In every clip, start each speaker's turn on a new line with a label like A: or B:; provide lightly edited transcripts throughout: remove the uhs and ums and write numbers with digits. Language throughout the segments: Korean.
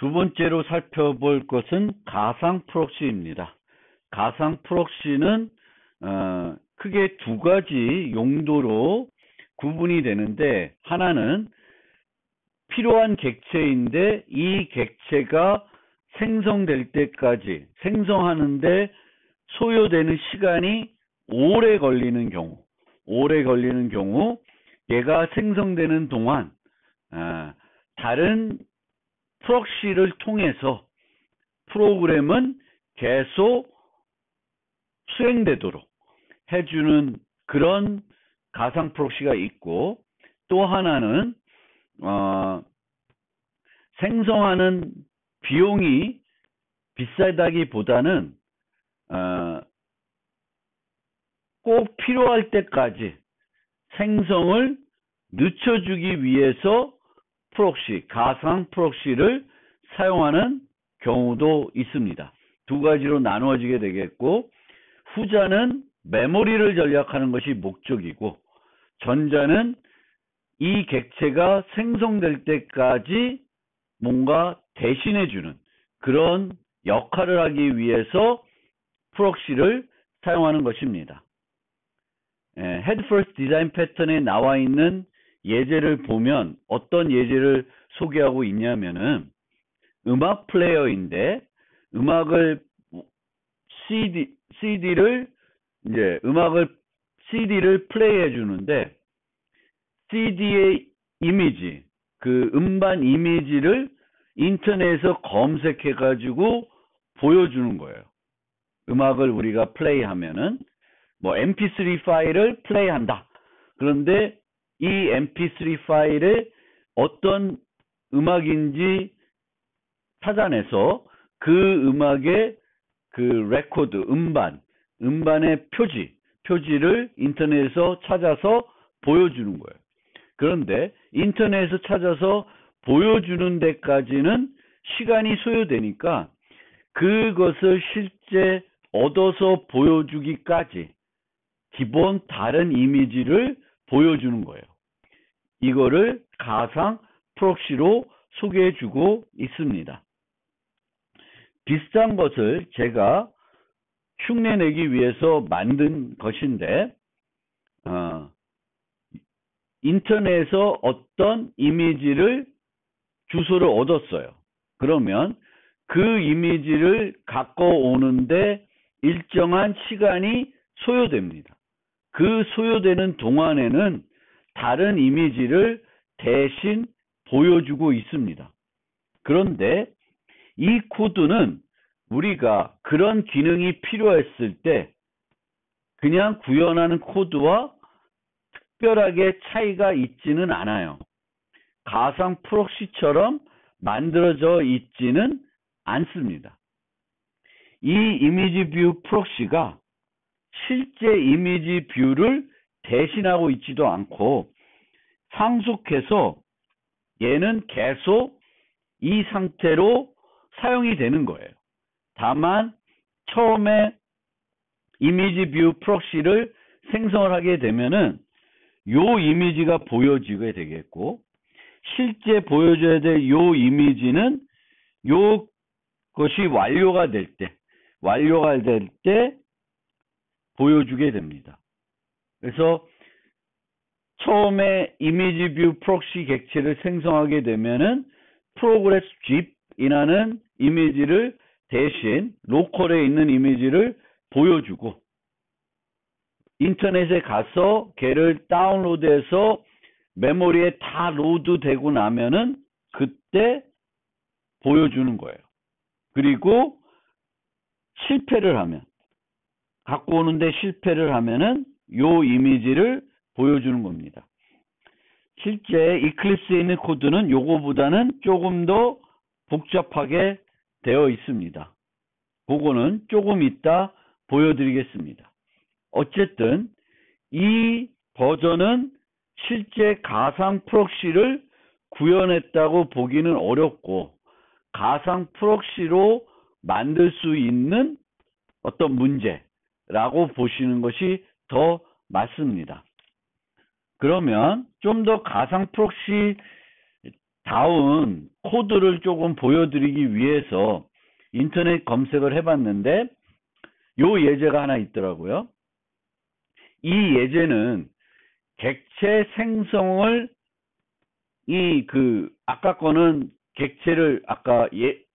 A: 두 번째로 살펴볼 것은 가상 프록시입니다. 가상 프록시는 크게 두 가지 용도로 구분이 되는데, 하나는 필요한 객체인데 이 객체가 생성될 때까지 생성하는데 소요되는 시간이 오래 걸리는 경우, 얘가 생성되는 동안 다른 프록시를 통해서 프로그램은 계속 수행되도록 해주는 그런 가상 프록시가 있고, 또 하나는 생성하는 비용이 비싸다기보다는 꼭 필요할 때까지 생성을 늦춰주기 위해서 가상 프록시를 사용하는 경우도 있습니다. 두 가지로 나누어지게 되겠고, 후자는 메모리를 전략하는 것이 목적이고, 전자는 이 객체가 생성될 때까지 뭔가 대신해주는 그런 역할을 하기 위해서 프록시를 사용하는 것입니다. 헤드 퍼스트 디자인 패턴에 나와 있는 예제를 보면 어떤 예제를 소개하고 있냐면은, 음악 플레이어인데 음악을 CD를 플레이해 주는데, CD의 이미지, 그 음반 이미지를 인터넷에서 검색해 가지고 보여주는 거예요. 음악을 우리가 플레이하면은 MP3 파일을 플레이한다. 그런데 이 MP3 파일에 어떤 음악인지 찾아내서 그 음악의 그 레코드, 음반의 표지를 인터넷에서 찾아서 보여주는 거예요. 그런데 인터넷에서 찾아서 보여주는 데까지는 시간이 소요되니까 그것을 실제 얻어서 보여주기까지 기본 다른 이미지를 보여주는 거예요. 이거를 가상 프록시로 소개해주고 있습니다. 비슷한 것을 제가 흉내내기 위해서 만든 것인데, 인터넷에서 어떤 이미지를 주소를 얻었어요. 그러면 그 이미지를 갖고 오는데 일정한 시간이 소요됩니다. 그 소요되는 동안에는 다른 이미지를 대신 보여주고 있습니다. 그런데 이 코드는 우리가 그런 기능이 필요했을 때 그냥 구현하는 코드와 특별하게 차이가 있지는 않아요. 가상 프록시처럼 만들어져 있지는 않습니다. 이 이미지 뷰 프록시가 실제 이미지 뷰를 대신하고 있지도 않고, 상속해서 얘는 계속 이 상태로 사용이 되는 거예요. 다만 처음에 이미지 뷰 프록시를 생성을 하게 되면은 요 이미지가 보여지게 되겠고, 실제 보여줘야 될 요 이미지는 요것이 완료가 될 때 보여주게 됩니다. 그래서 처음에 이미지 뷰 프록시 객체를 생성하게 되면은 프로그레스 짚이라는 이미지를 대신 로컬에 있는 이미지를 보여주고, 인터넷에 가서 걔를 다운로드해서 메모리에 다 로드되고 나면은 그때 보여주는 거예요. 그리고 실패를 하면, 갖고 오는데 실패를 하면은 요 이미지를 보여주는 겁니다. 실제 이클립스에 있는 코드는 요거보다는 조금 더 복잡하게 되어 있습니다. 그거는 조금 이따 보여드리겠습니다. 어쨌든 이 버전은 실제 가상 프록시를 구현했다고 보기는 어렵고, 가상 프록시로 만들 수 있는 어떤 문제라고 보시는 것이 더 맞습니다. 그러면 좀 더 가상 프록시 다운 코드를 조금 보여드리기 위해서 인터넷 검색을 해봤는데 요 예제가 하나 있더라고요. 이 예제는 객체 생성을 아까 거는 객체를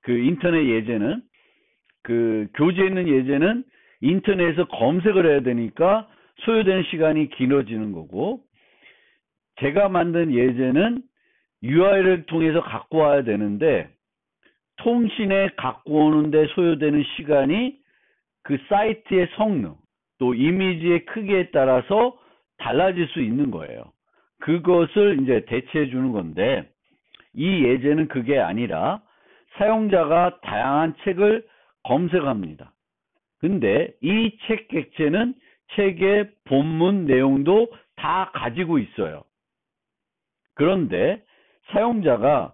A: 그 인터넷 예제는 그 교재에 있는 예제는 인터넷에서 검색을 해야 되니까 소요되는 시간이 길어지는 거고, 제가 만든 예제는 URL을 통해서 갖고 와야 되는데 통신에 갖고 오는데 소요되는 시간이 그 사이트의 성능 또 이미지의 크기에 따라서 달라질 수 있는 거예요. 그것을 이제 대체해 주는 건데, 이 예제는 그게 아니라 사용자가 다양한 책을 검색합니다. 근데 이 책 객체는 책의 본문 내용도 다 가지고 있어요. 그런데 사용자가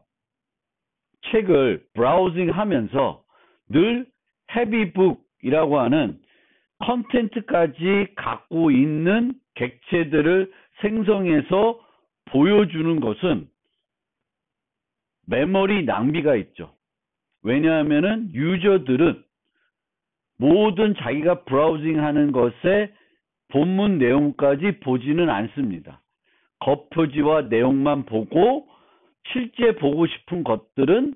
A: 책을 브라우징 하면서 늘 헤비북이라고 하는 컨텐츠까지 갖고 있는 객체들을 생성해서 보여주는 것은 메모리 낭비가 있죠. 왜냐하면은 유저들은 모든 자기가 브라우징 하는 것에 본문 내용까지 보지는 않습니다. 겉표지와 내용만 보고 실제 보고 싶은 것들은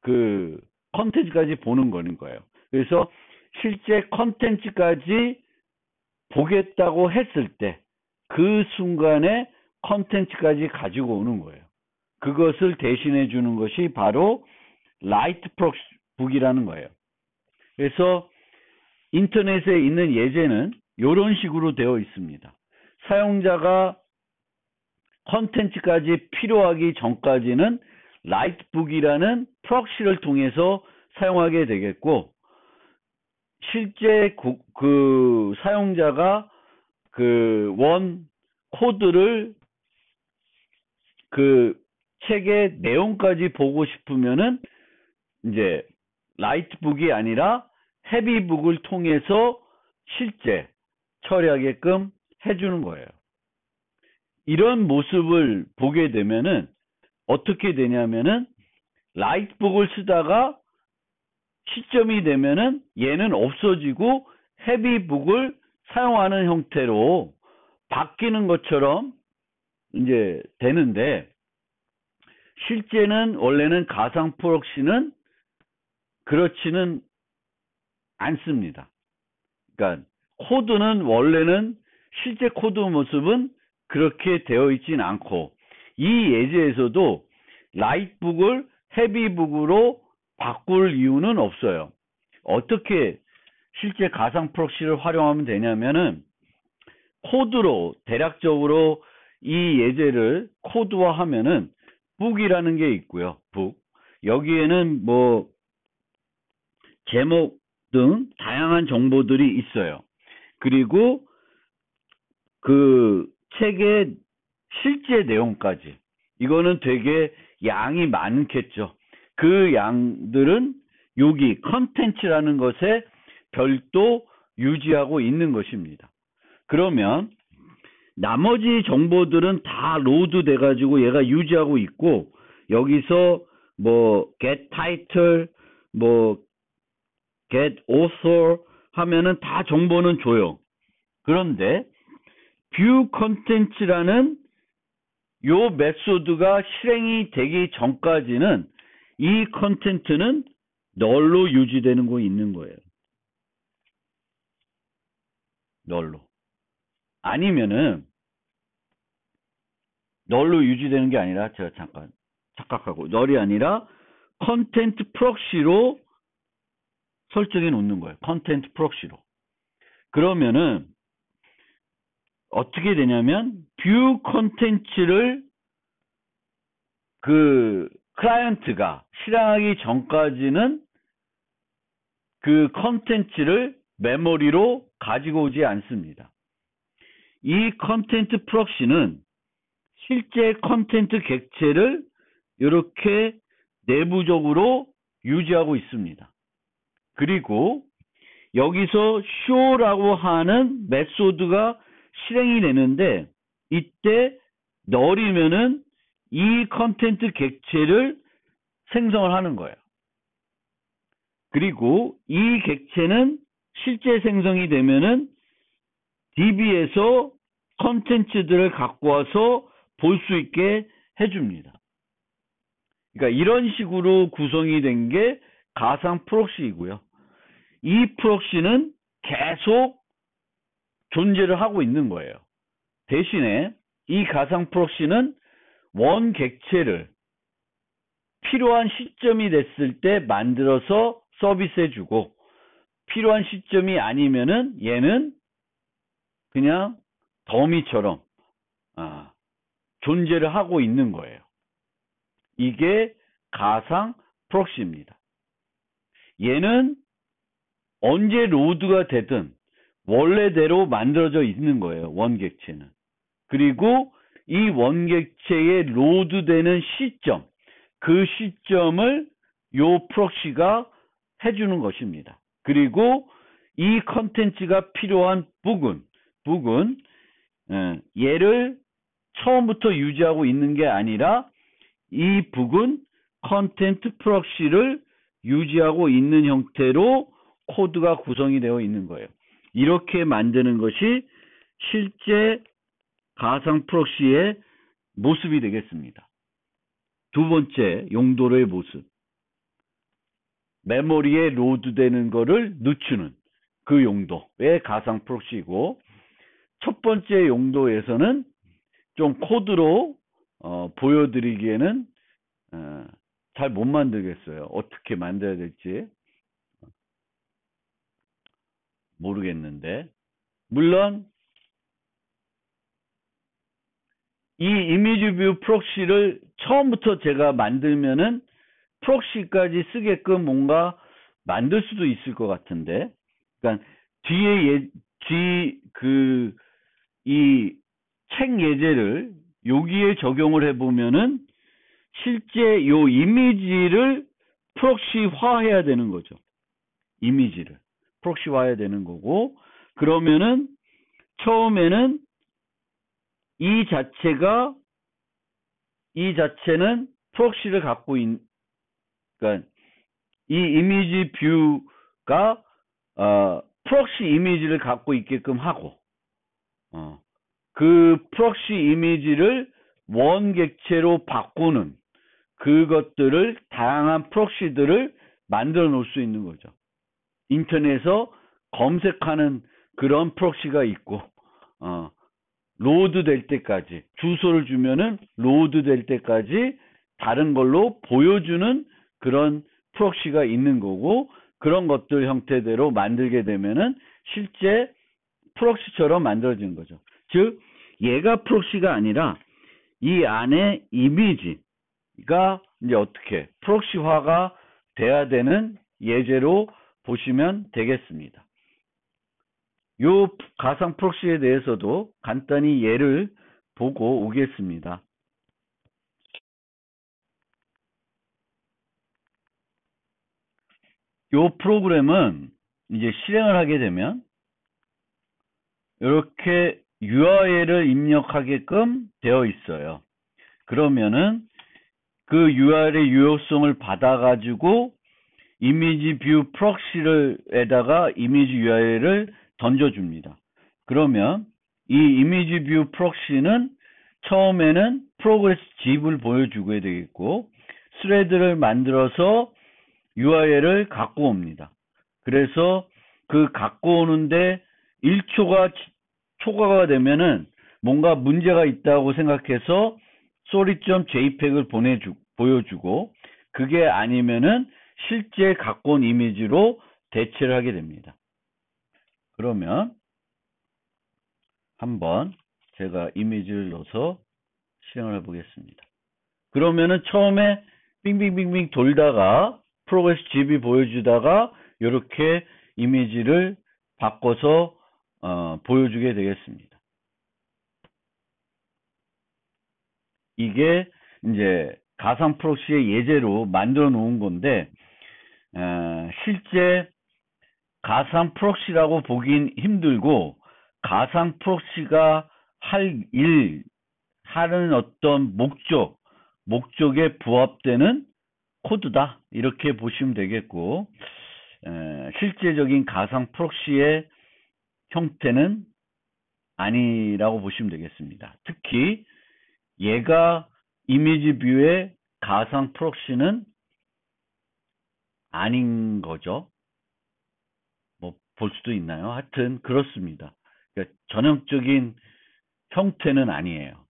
A: 그 컨텐츠까지 보는 거예요. 그래서 실제 컨텐츠까지 보겠다고 했을 때 그 순간에 컨텐츠까지 가지고 오는 거예요. 그것을 대신해 주는 것이 바로 라이트 프록스북이라는 거예요. 그래서 인터넷에 있는 예제는 이런 식으로 되어 있습니다. 사용자가 컨텐츠까지 필요하기 전까지는 라이트북이라는 프록시를 통해서 사용하게 되겠고, 실제 그 사용자가 그 원 코드를 그 책의 내용까지 보고 싶으면은 이제 라이트북이 아니라 헤비북을 통해서 실제 처리하게끔 해주는 거예요. 이런 모습을 보게 되면은 어떻게 되냐면은 라이트북을 쓰다가 시점이 되면은 얘는 없어지고 헤비북을 사용하는 형태로 바뀌는 것처럼 이제 되는데, 실제는 원래는 가상 프록시는 그렇지는 않습니다. 그러니까 코드는 원래는 실제 코드 모습은 그렇게 되어 있진 않고, 이 예제에서도 라이트북을 헤비북으로 바꿀 이유는 없어요. 어떻게 실제 가상 프록시를 활용하면 되냐면은 코드로 대략적으로 이 예제를 코드화하면은 북이라는 게 있고요. 북. 여기에는 뭐 제목 등 다양한 정보들이 있어요. 그리고 그 책의 실제 내용까지. 이거는 되게 양이 많겠죠. 그 양들은 여기 컨텐츠라는 것에 별도 유지하고 있는 것입니다. 그러면 나머지 정보들은 다 로드 돼가지고 얘가 유지하고 있고, 여기서 뭐 get title, 뭐 get author 하면은 다 정보는 줘요. 그런데 view content라는 요 메소드가 실행이 되기 전까지는 이 컨텐츠는 널로 유지되는 거 있는 거예요. 널로. 아니면은 널로 유지되는 게 아니라, 제가 잠깐 착각하고, 널이 아니라 컨텐트 프록시로 설정해 놓는 거예요. 컨텐트 프록시로. 그러면은 어떻게 되냐면 뷰 컨텐츠를 그 클라이언트가 실행하기 전까지는 그 컨텐츠를 메모리로 가지고 오지 않습니다. 이 컨텐트 프록시는 실제 컨텐트 객체를 이렇게 내부적으로 유지하고 있습니다. 그리고 여기서 show라고 하는 메소드가 실행이 되는데, 이때 널이면은 이 컨텐트 객체를 생성을 하는 거예요. 그리고 이 객체는 실제 생성이 되면은 DB에서 컨텐츠들을 갖고 와서 볼 수 있게 해줍니다. 그러니까 이런 식으로 구성이 된 게 가상 프록시이고요. 이 프록시는 계속 존재를 하고 있는 거예요. 대신에 이 가상 프록시는 원 객체를 필요한 시점이 됐을 때 만들어서 서비스해주고, 필요한 시점이 아니면은 얘는 그냥 더미처럼 존재를 하고 있는 거예요. 이게 가상 프록시입니다. 얘는 언제 로드가 되든 원래대로 만들어져 있는 거예요. 원객체는. 그리고 이 원객체에 로드되는 시점, 그 시점을 요 프록시가 해주는 것입니다. 그리고 이 컨텐츠가 필요한 북은 얘를 처음부터 유지하고 있는 게 아니라 이 북은 컨텐트 프록시를 유지하고 있는 형태로 코드가 구성이 되어 있는 거예요. 이렇게 만드는 것이 실제 가상 프록시의 모습이 되겠습니다. 두 번째 용도의 모습. 메모리에 로드되는 거를 늦추는 그 용도의 가상 프록시이고, 첫 번째 용도에서는 좀 코드로 보여드리기에는 잘 못 만들겠어요. 어떻게 만들어야 될지 모르겠는데, 물론 이 이미지 뷰 프록시를 처음부터 제가 만들면은 프록시까지 쓰게끔 뭔가 만들 수도 있을 것 같은데, 그러니까 뒤에 이 책 예제를 여기에 적용을 해보면은 실제 요 이미지를 프록시화해야 되는 거죠. 이미지를 프록시화해야 되는 거고, 그러면은 처음에는 이 자체는 프록시를 갖고 그러니까 이 이미지 뷰가 프록시 이미지를 갖고 있게끔 하고, 그 프록시 이미지를 원 객체로 바꾸는 그것들을, 다양한 프록시들을 만들어 놓을 수 있는 거죠. 인터넷에서 검색하는 그런 프록시가 있고, 로드 될 때까지, 주소를 주면은 로드 될 때까지 다른 걸로 보여주는 그런 프록시가 있는 거고, 그런 것들 형태대로 만들게 되면은 실제 프록시처럼 만들어지는 거죠. 즉, 얘가 프록시가 아니라 이 안에 이미지가 이제 어떻게 프록시화가 돼야 되는 예제로 보시면 되겠습니다. 요 가상 프록시에 대해서도 간단히 예를 보고 오겠습니다. 요 프로그램은 이제 실행을 하게 되면 이렇게 URL을 입력하게끔 되어 있어요. 그러면은 그 URL의 유효성을 받아가지고 이미지 뷰 프록시에다가 이미지 URL을 던져줍니다. 그러면 이 이미지 뷰 프록시는 처음에는 프로그레스 집을 보여주게 되겠고, 스레드를 만들어서 URL을 갖고 옵니다. 그래서 그 갖고 오는데 1초가 초과가 되면은 뭔가 문제가 있다고 생각해서 sorry.jpeg을 보여주고, 그게 아니면은 실제 갖고 온 이미지로 대체를 하게 됩니다. 그러면 한번 제가 이미지를 넣어서 실행을 해보겠습니다. 그러면은 처음에 빙빙빙빙 돌다가 프로그레스 집이 보여주다가 이렇게 이미지를 바꿔서 보여주게 되겠습니다. 이게 이제 가상 프록시의 예제로 만들어 놓은 건데, 실제 가상 프록시라고 보긴 힘들고, 가상 프록시가 하는 어떤 목적, 목적에 부합되는 코드다. 이렇게 보시면 되겠고, 실제적인 가상 프록시의 형태는 아니라고 보시면 되겠습니다. 특히 얘가 이미지 뷰의 가상 프록시는 아닌 거죠. 뭐 볼 수도 있나요? 하여튼 그렇습니다. 그러니까 전형적인 형태는 아니에요.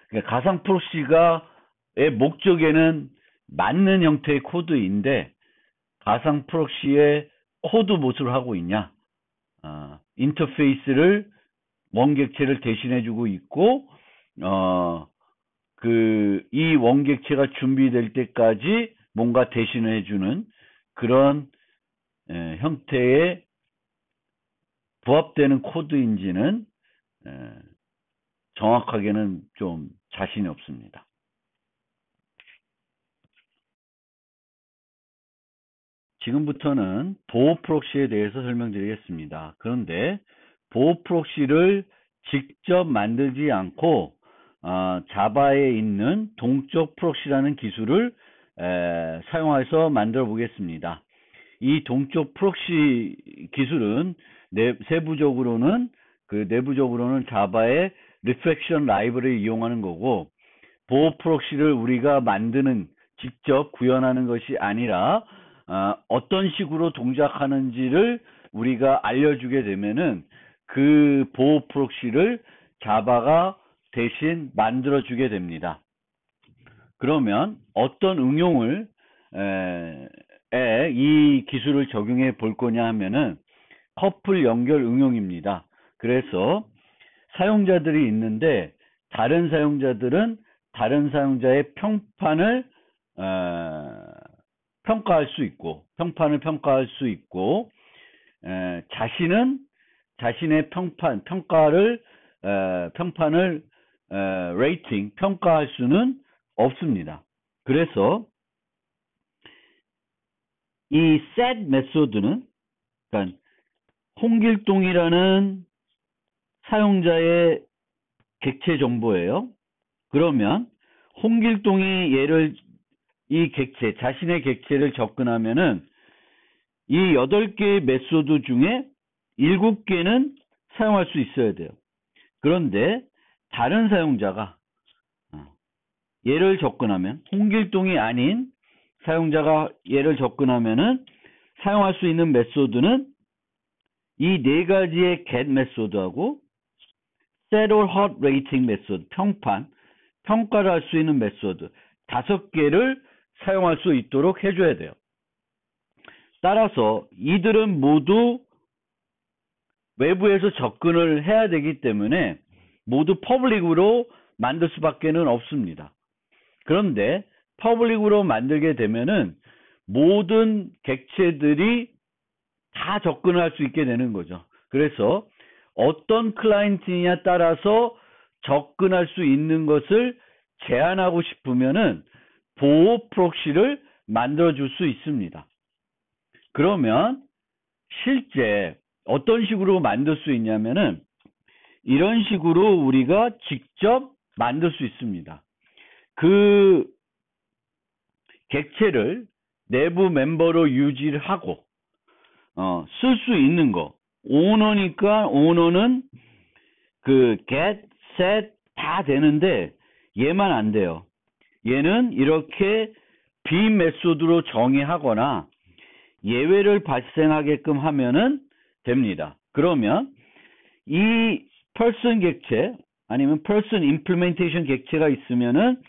A: 그러니까 가상 프록시가의 목적에는 맞는 형태의 코드인데 가상 프록시의 코드 무엇을 하고 있냐? 인터페이스를 원객체를 대신해주고 있고, 이 원객체가 준비될 때까지 뭔가 대신해주는 그런 형태의 부합되는 코드인지는 정확하게는 좀 자신이 없습니다. 지금부터는 보호 프록시에 대해서 설명드리겠습니다. 그런데 보호 프록시를 직접 만들지 않고 자바에 있는 동적 프록시라는 기술을 사용해서 만들어 보겠습니다. 이 동적 프록시 기술은 내부적으로는 자바의 리플렉션 라이브러리를 이용하는 거고, 보호 프록시를 우리가 직접 구현하는 것이 아니라 어떤 식으로 동작하는지를 우리가 알려주게 되면은 그 보호 프록시를 자바가 대신 만들어주게 됩니다. 그러면 어떤 응용을 이 기술을 적용해 볼 거냐 하면은 커플 연결 응용입니다. 그래서 사용자들이 있는데 다른 사용자들은 다른 사용자의 평판을 평가할 수 있고, 자신은 자신의 평판을 평가할 수는 없습니다. 그래서 이 set 메소드는, 그러니까 홍길동이라는 사용자의 객체 정보예요. 그러면 홍길동이 자신의 객체를 접근하면은 이 8개의 메소드 중에 7개는 사용할 수 있어야 돼요. 그런데 다른 사용자가 얘를 접근하면, 홍길동이 아닌 사용자가 얘를 접근하면은 사용할 수 있는 메소드는 이 4가지의 get 메소드하고 set or hot rating 메소드, 평가를 할 수 있는 메소드 5개를 사용할 수 있도록 해줘야 돼요. 따라서 이들은 모두 외부에서 접근을 해야 되기 때문에 모두 퍼블릭으로 만들 수밖에는 없습니다. 그런데 퍼블릭으로 만들게 되면은 모든 객체들이 다 접근을 할 수 있게 되는 거죠. 그래서 어떤 클라이언트냐 따라서 접근할 수 있는 것을 제한하고 싶으면은 보호 프록시를 만들어 줄 수 있습니다. 그러면 실제 어떤 식으로 만들 수 있냐면은 이런 식으로 우리가 직접 만들 수 있습니다. 그 객체를 내부 멤버로 유지를 하고 쓸 수 있는 거, 오너니까 오너는 그 get, set 다 되는데 얘만 안 돼요. 얘는 이렇게 비메소드로 정의하거나 예외를 발생하게끔 하면은 됩니다. 그러면 이 person 객체 아니면 person implementation 객체가 있으면은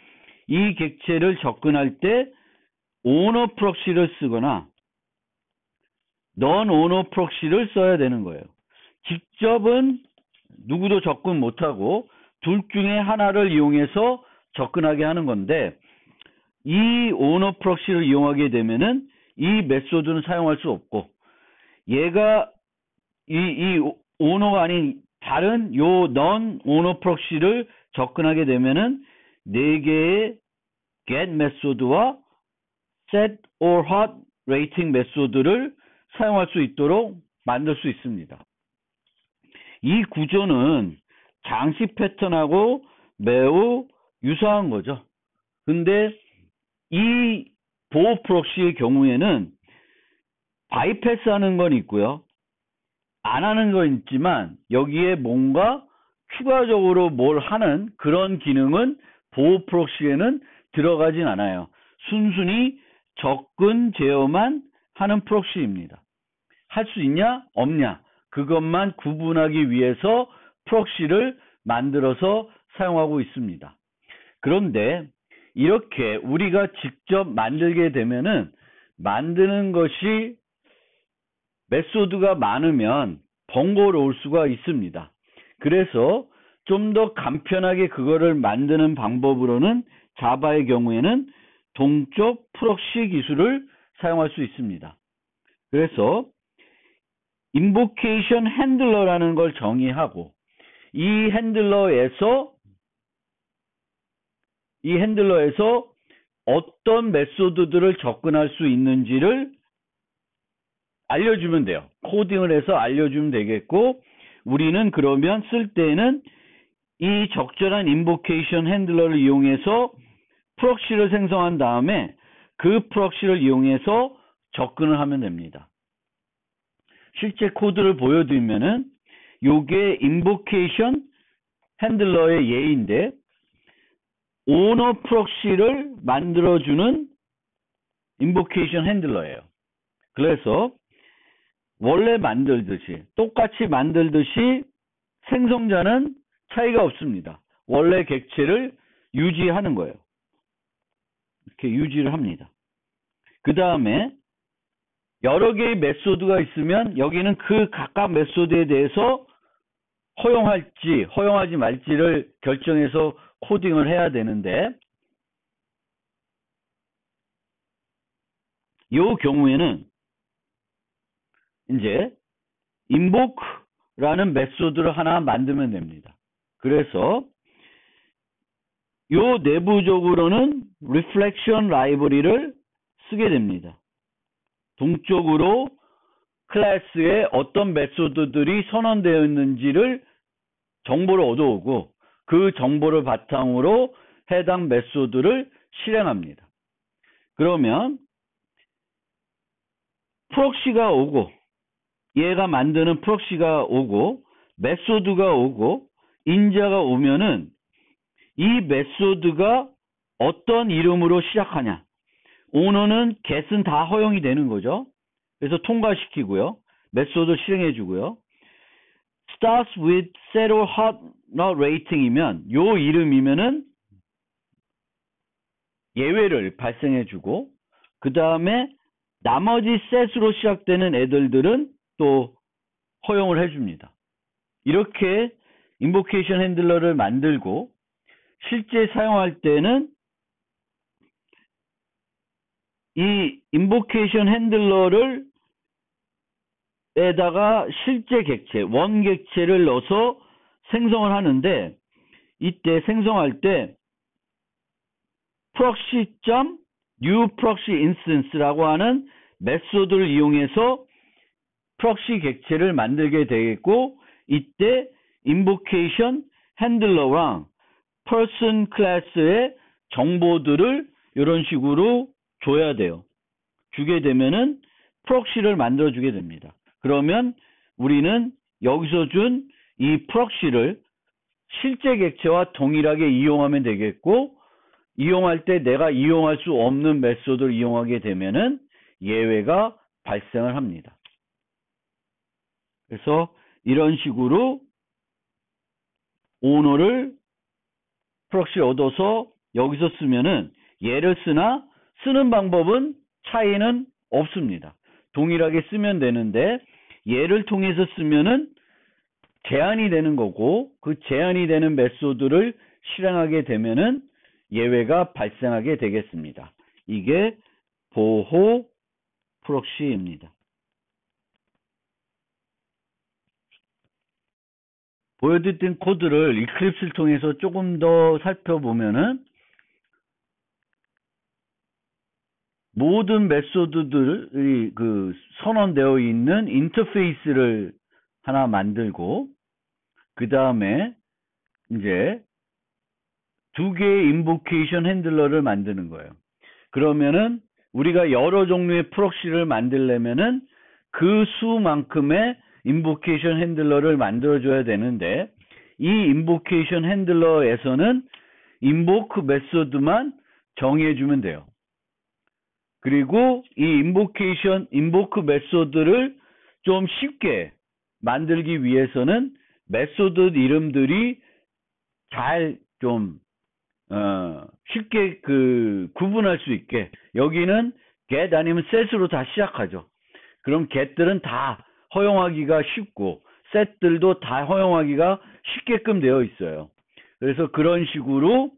A: 이 객체를 접근할 때 owner proxy를 쓰거나 non-owner proxy를 써야 되는 거예요. 직접은 누구도 접근 못하고 둘 중에 하나를 이용해서 접근하게 하는 건데, 이 owner proxy를 이용하게 되면은 이 메소드는 사용할 수 없고, 얘가 이 owner가 아닌 다른 요 non-owner proxy를 접근하게 되면은 4개의 get 메소드와 set or hot rating 메소드를 사용할 수 있도록 만들 수 있습니다. 이 구조는 장식 패턴하고 매우 유사한 거죠. 근데 이 보호 프록시의 경우에는 바이패스 하는 건 있고요. 안 하는 건 있지만 여기에 뭔가 추가적으로 뭘 하는 그런 기능은 보호 프록시에는 들어가진 않아요. 순순히 접근 제어만 하는 프록시입니다. 할 수 있냐? 없냐? 그것만 구분하기 위해서 프록시를 만들어서 사용하고 있습니다. 그런데 이렇게 우리가 직접 만들게 되면은 만드는 것이 메소드가 많으면 번거로울 수가 있습니다. 그래서 좀 더 간편하게 그거를 만드는 방법으로는 자바의 경우에는 동적 프록시 기술을 사용할 수 있습니다. 그래서 invocation handler라는 걸 정의하고 이 핸들러에서 어떤 메소드들을 접근할 수 있는지를 알려주면 돼요. 코딩을 해서 알려주면 되겠고, 우리는 그러면 쓸 때는 이 적절한 인보케이션 핸들러를 이용해서 프록시를 생성한 다음에 그 프록시를 이용해서 접근을 하면 됩니다. 실제 코드를 보여드리면은 요게 인보케이션 핸들러의 예인데 오너 프록시를 만들어주는 인보케이션 핸들러예요. 그래서 원래 만들듯이 똑같이 만들듯이 생성자는 차이가 없습니다. 원래 객체를 유지하는 거예요. 이렇게 유지를 합니다. 그 다음에 여러 개의 메소드가 있으면 여기는 그 각각 메소드에 대해서 허용할지 허용하지 말지를 결정해서 코딩을 해야 되는데 이 경우에는 이제 invoke라는 메소드를 하나 만들면 됩니다. 그래서 요 내부적으로는 reflection library를 쓰게 됩니다. 동적으로 클래스에 어떤 메소드들이 선언되어 있는지를 정보를 얻어오고 그 정보를 바탕으로 해당 메소드를 실행합니다. 그러면 프록시가 오고 얘가 만드는 프록시가 오고 메소드가 오고 인자가 오면은 이 메소드가 어떤 이름으로 시작하냐. 오너는 get은 다 허용이 되는 거죠. 그래서 통과시키고요. 메소드 실행해 주고요. starts with set or hot not rating이면 요 이름이면은 예외를 발생해 주고 그 다음에 나머지 set으로 시작되는 애들들은 또 허용을 해줍니다. 이렇게 인보케이션 핸들러를 만들고 실제 사용할 때는 이 인보케이션 핸들러를 에다가 실제 객체, 원 객체를 넣어서 생성을 하는데 이때 생성할 때 proxy.new proxy instance라고 하는 메소드를 이용해서 프록시 객체를 만들게 되겠고 이때 invocation handler랑 person class의 정보들을 이런 식으로 줘야 돼요. 주게 되면은 프록시를 만들어 주게 됩니다. 그러면 우리는 여기서 준 이 프록시를 실제 객체와 동일하게 이용하면 되겠고 이용할 때 내가 이용할 수 없는 메소드를 이용하게 되면은 예외가 발생을 합니다. 그래서 이런 식으로 오너를 프록시 얻어서 여기서 쓰면은 얘를 쓰나 쓰는 방법은 차이는 없습니다. 동일하게 쓰면 되는데 얘를 통해서 쓰면은 제한이 되는 거고 그 제한이 되는 메소드를 실행하게 되면은 예외가 발생하게 되겠습니다. 이게 보호 프록시입니다. 보여드린 코드를 이클립스를 통해서 조금 더 살펴보면은 모든 메소드들이 그 선언되어 있는 인터페이스를 하나 만들고 그 다음에 이제 두 개의 인보케이션 핸들러를 만드는 거예요. 그러면은 우리가 여러 종류의 프록시를 만들려면은 그 수만큼의 인보케이션 핸들러를 만들어줘야 되는데, 이 인보케이션 핸들러에서는 인보크 메소드만 정의해주면 돼요. 그리고 이 인보크 메소드를 좀 쉽게 만들기 위해서는 메소드 이름들이 잘 좀 쉽게 구분할 수 있게, 여기는 get 아니면 set으로 다 시작하죠. 그럼 get들은 다 허용하기가 쉽고 set들도 다 허용하기가 쉽게끔 되어 있어요. 그래서 그런 식으로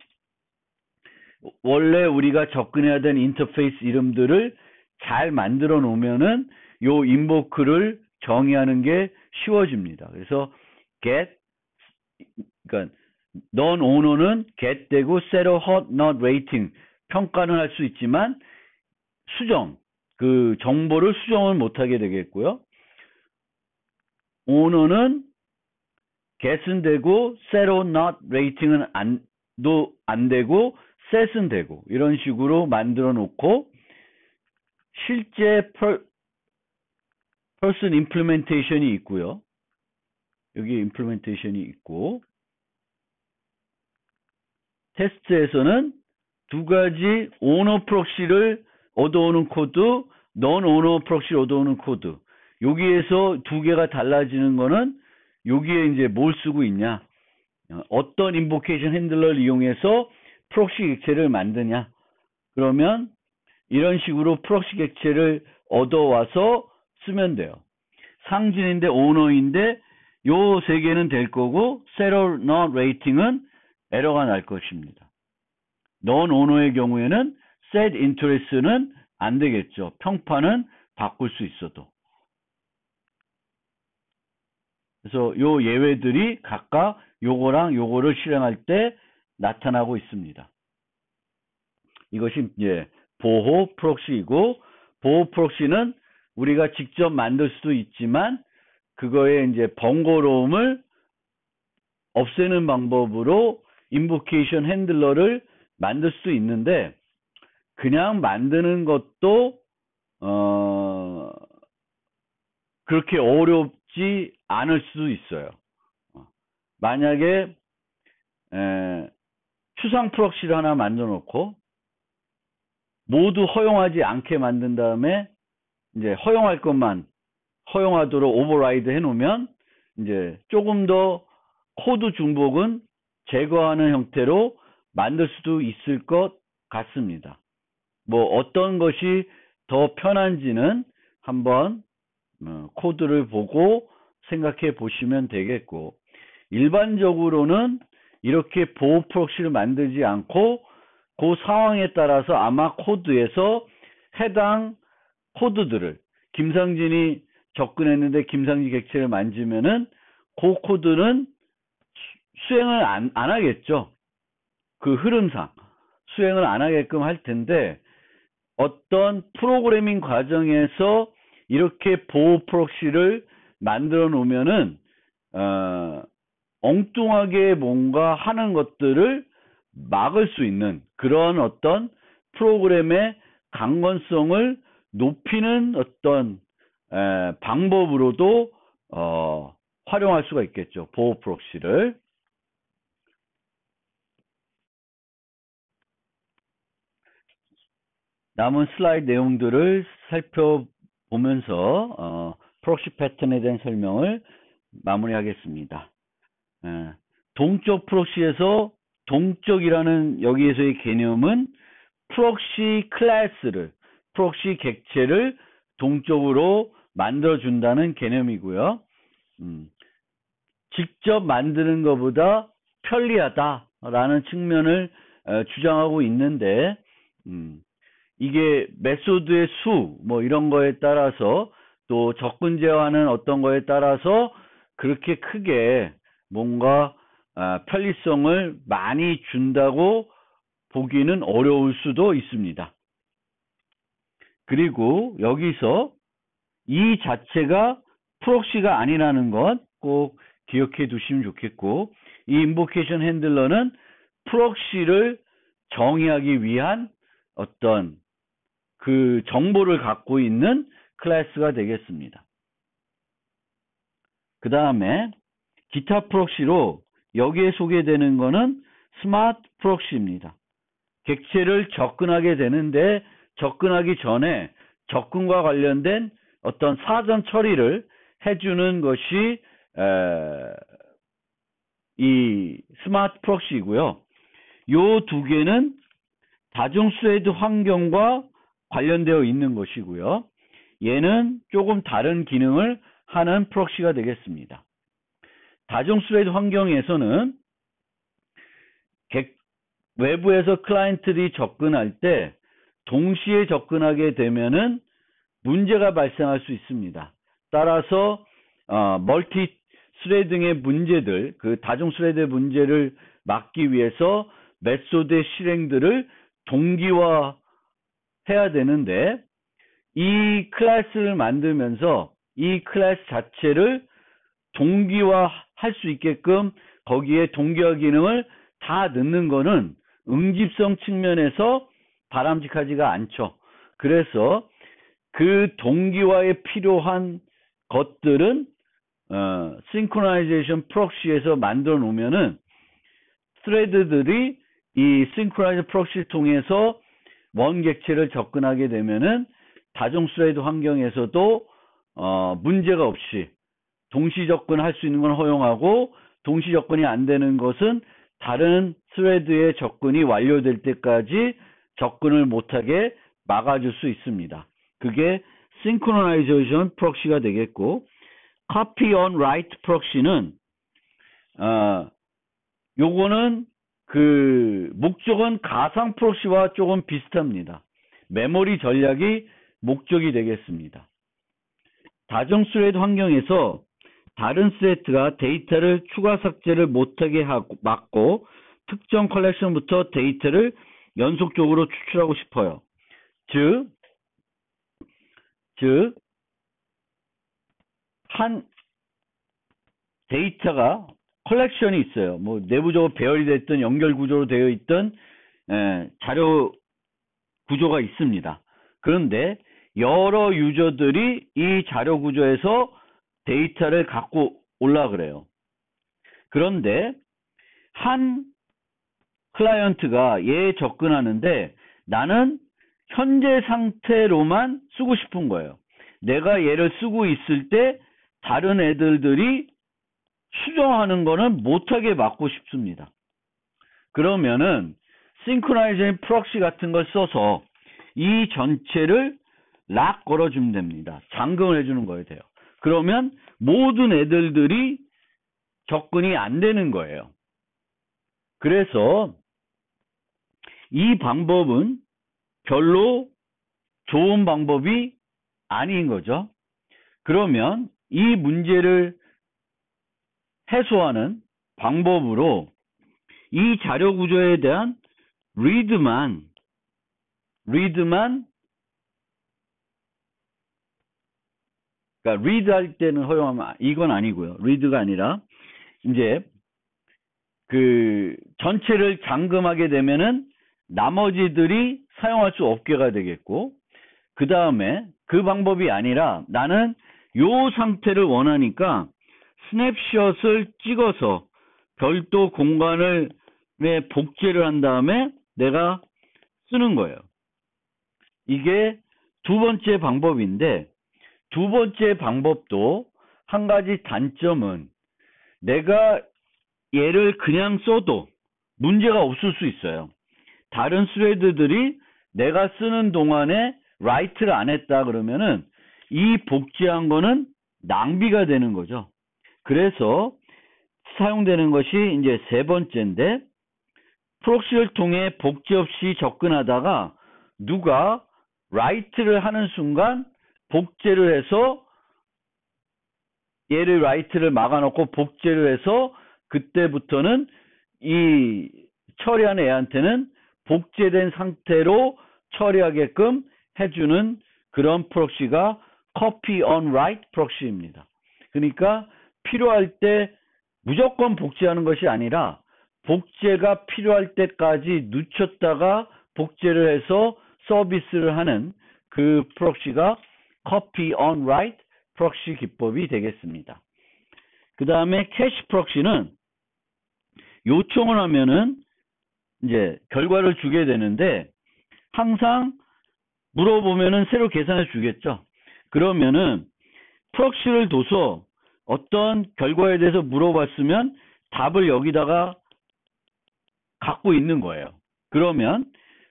A: 원래 우리가 접근해야 되는 인터페이스 이름들을 잘 만들어 놓으면은 요 인보크를 정의하는 게 쉬워집니다. 그래서 get, 그러니까 non-owner는 get 되고 set or hot not rating 평가는 할 수 있지만 수정, 그 정보를 수정을 못하게 되겠고요. owner는 get은 되고 set or not rating은 안 되고 set은 되고, 이런 식으로 만들어 놓고 실제 person implementation이 있고요. 여기 implementation이 있고, 테스트에서는 두 가지 owner 프록시를 얻어오는 코드, non-owner 프록시를 얻어오는 코드. 여기에서 두 개가 달라지는 거는 여기에 이제 뭘 쓰고 있냐, 어떤 인보케이션 핸들러를 이용해서 프록시 객체를 만드냐. 그러면 이런 식으로 프록시 객체를 얻어와서 쓰면 돼요. 상진인데 오너인데 요 세 개는 될 거고, set or not rating은 에러가 날 것입니다. non-owner의 경우에는 set interest는 안 되겠죠. 평판은 바꿀 수 있어도. 그래서 요 예외들이 각각 요거랑 요거를 실행할 때 나타나고 있습니다. 이것이 이제 보호 프록시이고, 보호 프록시는 우리가 직접 만들 수도 있지만 그거의 이제 번거로움을 없애는 방법으로 인보케이션 핸들러를 만들 수도 있는데, 그냥 만드는 것도 그렇게 어렵지 않을 수도 있어요. 만약에 추상 프록시를 하나 만들어 놓고 모두 허용하지 않게 만든 다음에 이제 허용할 것만 허용하도록 오버라이드 해 놓으면 이제 조금 더 코드 중복은 제거하는 형태로 만들 수도 있을 것 같습니다. 뭐 어떤 것이 더 편한지는 한번 코드를 보고 생각해 보시면 되겠고, 일반적으로는 이렇게 보호 프록시를 만들지 않고 그 상황에 따라서 아마 코드에서 해당 코드들을, 김상진이 접근했는데 김상진 객체를 만지면은 그 코드는 수행을 안 하겠죠. 그 흐름상 수행을 안 하게끔 할 텐데, 어떤 프로그래밍 과정에서 이렇게 보호 프록시를 만들어 놓으면은 엉뚱하게 뭔가 하는 것들을 막을 수 있는 그런 어떤 프로그램의 강건성을 높이는 어떤 방법으로도 활용할 수가 있겠죠. 보호 프록시를. 남은 슬라이드 내용들을 살펴보면서 프록시 패턴에 대한 설명을 마무리하겠습니다. 동적 프록시에서 동적이라는 여기에서의 개념은 프록시 클래스를, 프록시 객체를 동적으로 만들어준다는 개념이고요. 직접 만드는 것보다 편리하다라는 측면을 주장하고 있는데, 이게 메소드의 수, 뭐 이런 거에 따라서 또 접근 제어하는 어떤 거에 따라서 그렇게 크게 뭔가 편리성을 많이 준다고 보기는 어려울 수도 있습니다. 그리고 여기서 이 자체가 프록시가 아니라는 것 꼭 기억해 두시면 좋겠고, 이 인보케이션 핸들러는 프록시를 정의하기 위한 어떤 그 정보를 갖고 있는 클래스가 되겠습니다. 그 다음에 기타 프록시로 여기에 소개되는 거는 스마트 프록시입니다. 객체를 접근하게 되는데 접근하기 전에 접근과 관련된 어떤 사전 처리를 해주는 것이 이 스마트 프록시이고요. 요 두 개는 다중 스레드 환경과 관련되어 있는 것이고요. 얘는 조금 다른 기능을 하는 프록시가 되겠습니다. 다중 스레드 환경에서는 외부에서 클라이언트들이 접근할 때 동시에 접근하게 되면은 문제가 발생할 수 있습니다. 따라서 멀티 스레딩의 문제들, 그 다중 스레드의 문제를 막기 위해서 메소드의 실행들을 동기화해야 되는데 이 클래스를 만들면서 이 클래스 자체를 동기화할 수 있게끔 거기에 동기화 기능을 다 넣는 거는 응집성 측면에서 바람직하지가 않죠. 그래서 그 동기화에 필요한 것들은 synchronization proxy에서 만들어 놓으면은 스레드들이 이 synchronization proxy 통해서 원 객체를 접근하게 되면은 다중 스레드 환경에서도 문제가 없이 동시 접근할 수 있는 건 허용하고 동시 접근이 안 되는 것은 다른 스레드의 접근이 완료될 때까지 접근을 못하게 막아줄 수 있습니다. 그게 synchronization proxy가 되겠고, copy on write proxy는 요거는 그 목적은 가상 프록시와 조금 비슷합니다. 메모리 전략이 목적이 되겠습니다. 다중 스레드 환경에서 다른 스레드가 데이터를 추가 삭제를 못하게 막고 특정 컬렉션부터 데이터를 연속적으로 추출하고 싶어요. 즉 한 데이터가 컬렉션이 있어요. 뭐 내부적으로 배열이 됐든 연결 구조로 되어 있던 자료 구조가 있습니다. 그런데 여러 유저들이 이 자료 구조에서 데이터를 갖고 올라 그래요. 그런데 한 클라이언트가 얘에 접근하는데 나는 현재 상태로만 쓰고 싶은 거예요. 내가 얘를 쓰고 있을 때 다른 애들이 수정하는 거는 못하게 막고 싶습니다. 그러면은 synchronization proxy 같은 걸 써서 이 전체를 락 걸어주면 됩니다. 잠금을 해주는 거예요. 그러면 모든 애들이 접근이 안 되는 거예요. 그래서 이 방법은 별로 좋은 방법이 아닌 거죠. 그러면 이 문제를 해소하는 방법으로 이 자료 구조에 대한 리드만 그러니까 리드 할 때는 허용하면 이건 아니고요. 리드가 아니라 이제 그 전체를 잠금하게 되면은 나머지들이 사용할 수 없게가 되겠고, 그 다음에 그 방법이 아니라 나는 요 상태를 원하니까 스냅샷을 찍어서 별도 공간을 복제를 한 다음에 내가 쓰는 거예요. 이게 두 번째 방법인데, 두 번째 방법도 한 가지 단점은 내가 얘를 그냥 써도 문제가 없을 수 있어요. 다른 스레드들이 내가 쓰는 동안에 라이트를 안 했다 그러면은 이 복제한 거는 낭비가 되는 거죠. 그래서 사용되는 것이 이제 세 번째인데, 프록시를 통해 복제 없이 접근하다가 누가 라이트를 하는 순간 복제를 해서 얘를 라이트를 막아놓고 복제를 해서 그때부터는 이 처리하는 애한테는 복제된 상태로 처리하게끔 해주는 그런 프록시가 copy on write 프록시입니다. 그러니까 필요할 때 무조건 복제하는 것이 아니라 복제가 필요할 때까지 늦췄다가 복제를 해서 서비스를 하는 그 프록시가 copy on write 프록시 기법이 되겠습니다. 그 다음에 캐시 프록시는 요청을 하면은 이제 결과를 주게 되는데 항상 물어보면은 새로 계산해 주겠죠. 그러면은 프록시를 둬서 어떤 결과에 대해서 물어봤으면 답을 여기다가 갖고 있는 거예요. 그러면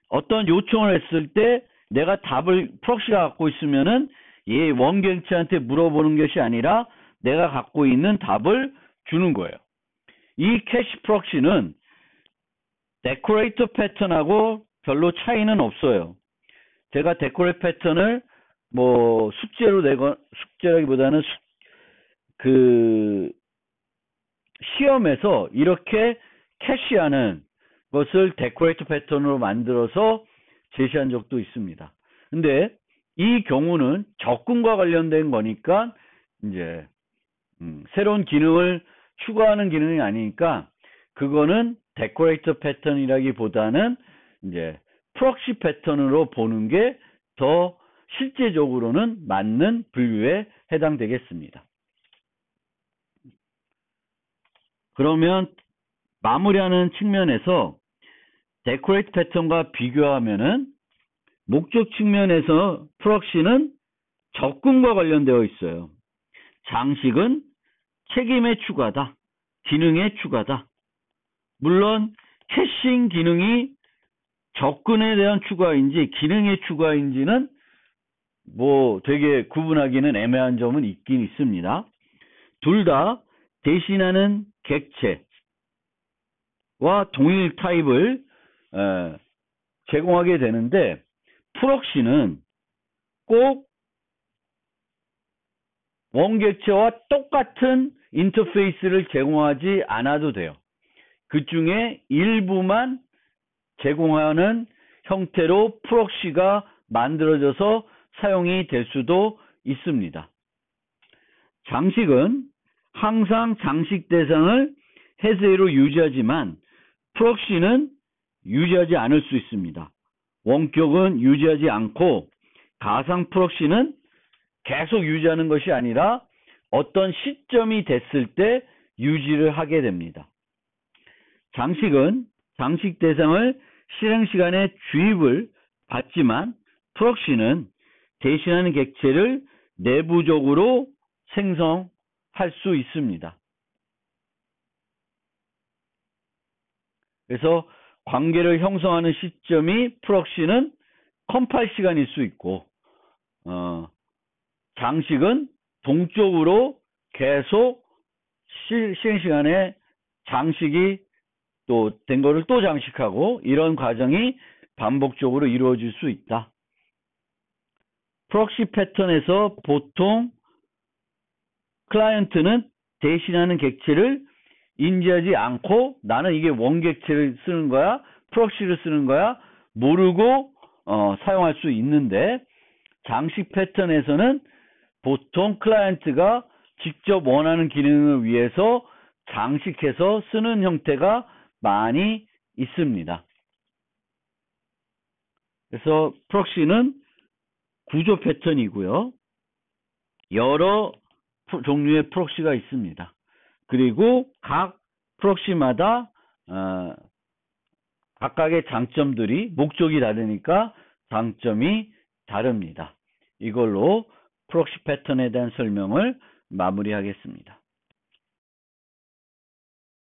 A: 어떤 요청을 했을 때 내가 답을 프록시가 갖고 있으면은 얘 원객체한테 물어보는 것이 아니라 내가 갖고 있는 답을 주는 거예요. 이 캐시 프록시는 데코레이터 패턴하고 별로 차이는 없어요. 제가 데코레이터 패턴을 뭐 숙제로 내거 숙제라기보다는 그 시험에서 이렇게 캐시하는 것을 데코레이터 패턴으로 만들어서 제시한 적도 있습니다. 근데 이 경우는 접근과 관련된 거니까 이제 새로운 기능을 추가하는 기능이 아니니까 그거는 데코레이터 패턴이라기보다는 이제 프록시 패턴으로 보는 게 더 실제적으로는 맞는 분류에 해당되겠습니다. 그러면 마무리하는 측면에서 데코레이트 패턴과 비교하면은 목적 측면에서 프록시는 접근과 관련되어 있어요. 장식은 책임의 추가다. 기능의 추가다. 물론 캐싱 기능이 접근에 대한 추가인지 기능의 추가인지는 뭐 되게 구분하기는 애매한 점은 있긴 있습니다. 둘 다 대신하는 객체와 동일 타입을 제공하게 되는데 프록시는 꼭 원객체와 똑같은 인터페이스를 제공하지 않아도 돼요. 그 중에 일부만 제공하는 형태로 프록시가 만들어져서 사용이 될 수도 있습니다. 장식은 항상 장식 대상을 해제로 유지하지만 프록시는 유지하지 않을 수 있습니다. 원격은 유지하지 않고 가상 프록시는 계속 유지하는 것이 아니라 어떤 시점이 됐을 때 유지를 하게 됩니다. 장식은 장식 대상을 실행 시간에 주입을 받지만 프록시는 대신하는 객체를 내부적으로 생성할 수 있습니다. 그래서 관계를 형성하는 시점이 프록시는 컴파일 시간일 수 있고 장식은 동적으로 계속 실행 시간에 장식이 또 된 거를 또 장식하고 이런 과정이 반복적으로 이루어질 수 있다. 프록시 패턴에서 보통 클라이언트는 대신하는 객체를 인지하지 않고 나는 이게 원객체를 쓰는 거야, 프록시를 쓰는 거야 모르고 사용할 수 있는데 장식 패턴에서는 보통 클라이언트가 직접 원하는 기능을 위해서 장식해서 쓰는 형태가 많이 있습니다. 그래서 프록시는 구조 패턴이고요. 여러 종류의 프록시가 있습니다. 그리고 각 프록시마다 각각의 장점들이 목적이 다르니까 장점이 다릅니다. 이걸로 프록시 패턴에 대한 설명을 마무리하겠습니다.